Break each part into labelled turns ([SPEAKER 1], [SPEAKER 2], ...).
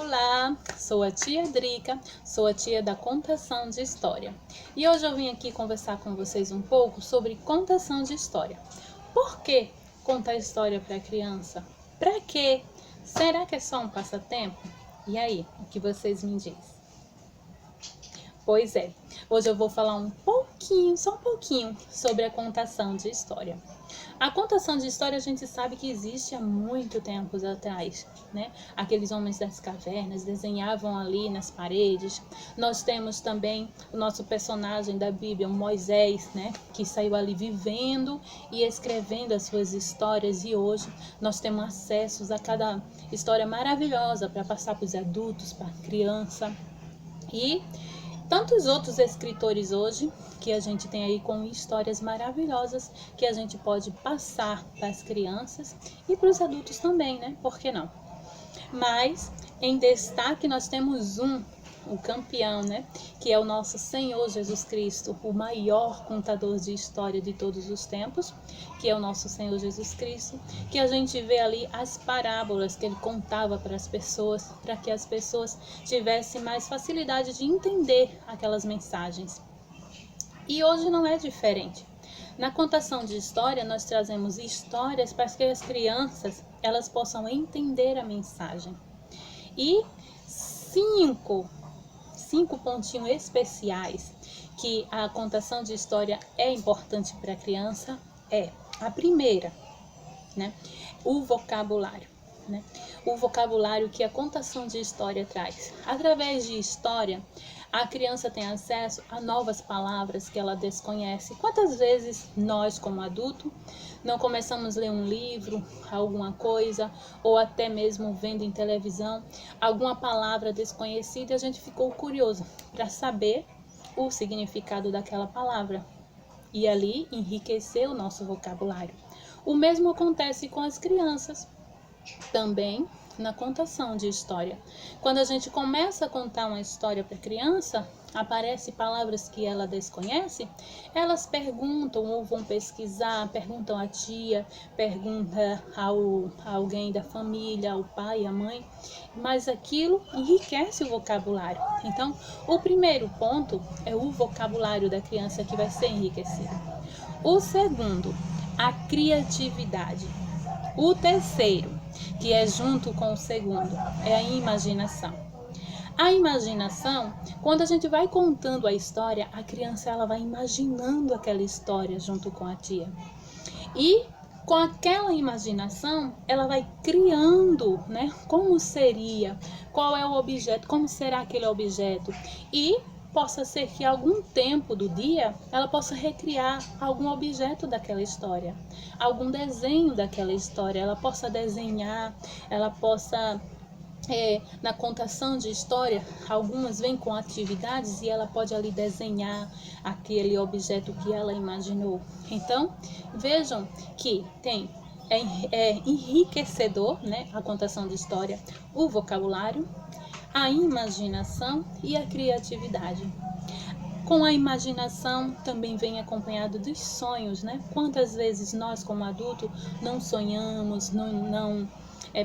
[SPEAKER 1] Olá, sou a tia Drica, sou a tia da contação de história. E hoje eu vim aqui conversar com vocês um pouco sobre contação de história. Por que contar história para criança? Para quê? Será que é só um passatempo? E aí, o que vocês me dizem? Pois é, hoje eu vou falar um pouquinho, só um pouquinho, sobre a contação de história. A contação de história a gente sabe que existe há muito tempo atrás, né? Aqueles homens das cavernas desenhavam ali nas paredes. Nós temos também o nosso personagem da Bíblia, o Moisés, né? Que saiu ali vivendo e escrevendo as suas histórias, e hoje nós temos acesso a cada história maravilhosa para passar para os adultos, para a criança. E tantos outros escritores hoje que a gente tem aí com histórias maravilhosas que a gente pode passar para as crianças e para os adultos também, né? Por que não? Mas em destaque nós temos o campeão, né? Que é o nosso Senhor Jesus Cristo, o maior contador de história de todos os tempos, que é o nosso Senhor Jesus Cristo, que a gente vê ali as parábolas que ele contava para as pessoas, para que as pessoas tivessem mais facilidade de entender aquelas mensagens. E hoje não é diferente. Na contação de história, nós trazemos histórias para que as crianças elas possam entender a mensagem. E cinco pontinhos especiais que a contação de história é importante para a criança é a primeira, né? O vocabulário, né? O vocabulário que a contação de história traz. Através de história, a criança tem acesso a novas palavras que ela desconhece. Quantas vezes nós, como adulto, não começamos a ler um livro, alguma coisa, ou até mesmo vendo em televisão alguma palavra desconhecida, e a gente ficou curioso para saber o significado daquela palavra e ali enriquecer o nosso vocabulário. O mesmo acontece com as crianças também na contação de história. Quando a gente começa a contar uma história para a criança, aparecem palavras que ela desconhece, elas perguntam ou vão pesquisar, perguntam à tia, pergunta a alguém da família, ao pai, à mãe, mas aquilo enriquece o vocabulário. Então, o primeiro ponto é o vocabulário da criança que vai ser enriquecido. O segundo, a criatividade. O terceiro, que é junto com o segundo, é a imaginação. A imaginação, quando a gente vai contando a história, a criança ela vai imaginando aquela história junto com a tia. E com aquela imaginação, ela vai criando, né? Como seria, qual é o objeto, como será aquele objeto. E possa ser que algum tempo do dia ela possa recriar algum objeto daquela história, algum desenho daquela história, ela possa desenhar, ela possa na contação de história, algumas vêm com atividades e ela pode ali desenhar aquele objeto que ela imaginou. Então, vejam que é enriquecedor, né, a contação de história, o vocabulário, a imaginação e a criatividade. Com a imaginação também vem acompanhado dos sonhos, né? Quantas vezes nós, como adulto, não sonhamos, não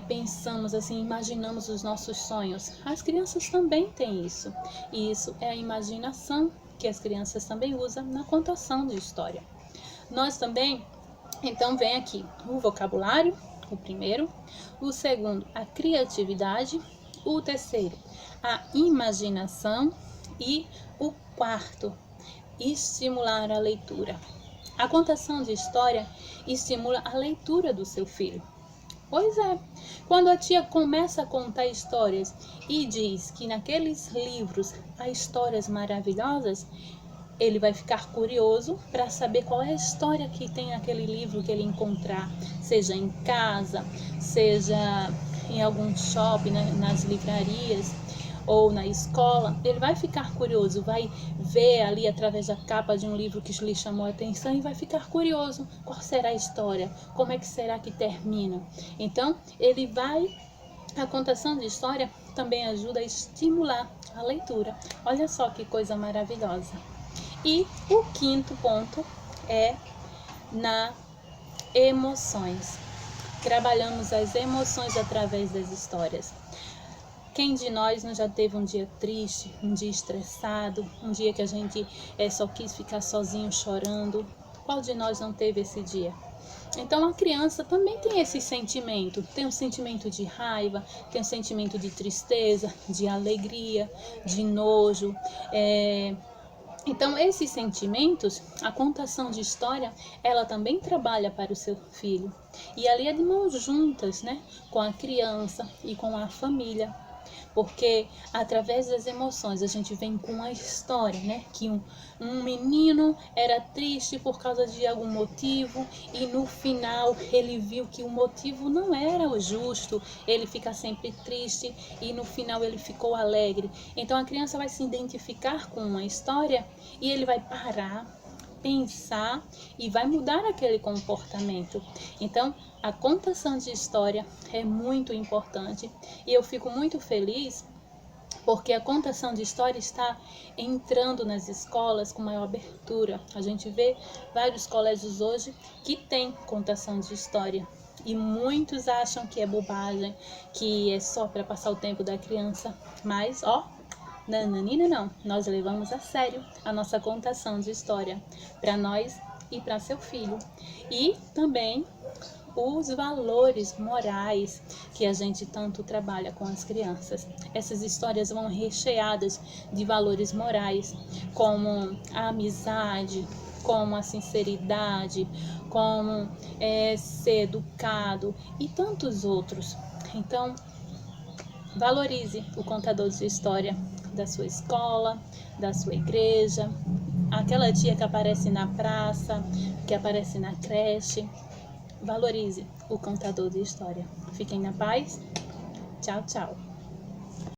[SPEAKER 1] pensamos assim, imaginamos os nossos sonhos. As crianças também têm isso. E isso é a imaginação que as crianças também usam na contação de história. Nós também, então vem aqui o vocabulário, o primeiro. O segundo, a criatividade. O terceiro, a imaginação. E o quarto, estimular a leitura. A contação de história estimula a leitura do seu filho. Pois é, quando a tia começa a contar histórias e diz que naqueles livros há histórias maravilhosas, ele vai ficar curioso para saber qual é a história que tem naquele livro que ele encontrar, seja em casa, seja em algum shopping, nas livrarias ou na escola. Ele vai ficar curioso, vai ver ali através da capa de um livro que lhe chamou a atenção e vai ficar curioso qual será a história, como é que será que termina. Então, a contação de história também ajuda a estimular a leitura. Olha só que coisa maravilhosa. E o quinto ponto é na emoções. Trabalhamos as emoções através das histórias. Quem de nós não já teve um dia triste, um dia estressado, um dia que a gente só quis ficar sozinho chorando? Qual de nós não teve esse dia? Então a criança também tem esse sentimento, tem um sentimento de raiva, tem um sentimento de tristeza, de alegria, de nojo. Então esses sentimentos, a contação de história, ela também trabalha para o seu filho. E ali é de mãos juntas, né, com a criança e com a família. Porque através das emoções a gente vem com a história, né? Que um menino era triste por causa de algum motivo e no final ele viu que o motivo não era o justo, ele fica sempre triste e no final ele ficou alegre. Então a criança vai se identificar com uma história e ele vai parar, pensar e vai mudar aquele comportamento. Então, a contação de história é muito importante e eu fico muito feliz porque a contação de história está entrando nas escolas com maior abertura. A gente vê vários colégios hoje que têm contação de história e muitos acham que é bobagem, que é só para passar o tempo da criança, mas nananina não, nós levamos a sério a nossa contação de história para nós e para seu filho. E também os valores morais que a gente tanto trabalha com as crianças. Essas histórias vão recheadas de valores morais, como a amizade, como a sinceridade, como ser educado e tantos outros. Então, valorize o contador de história da sua escola, da sua igreja, aquela tia que aparece na praça, que aparece na creche. Valorize o contador de história. Fiquem na paz. Tchau, tchau.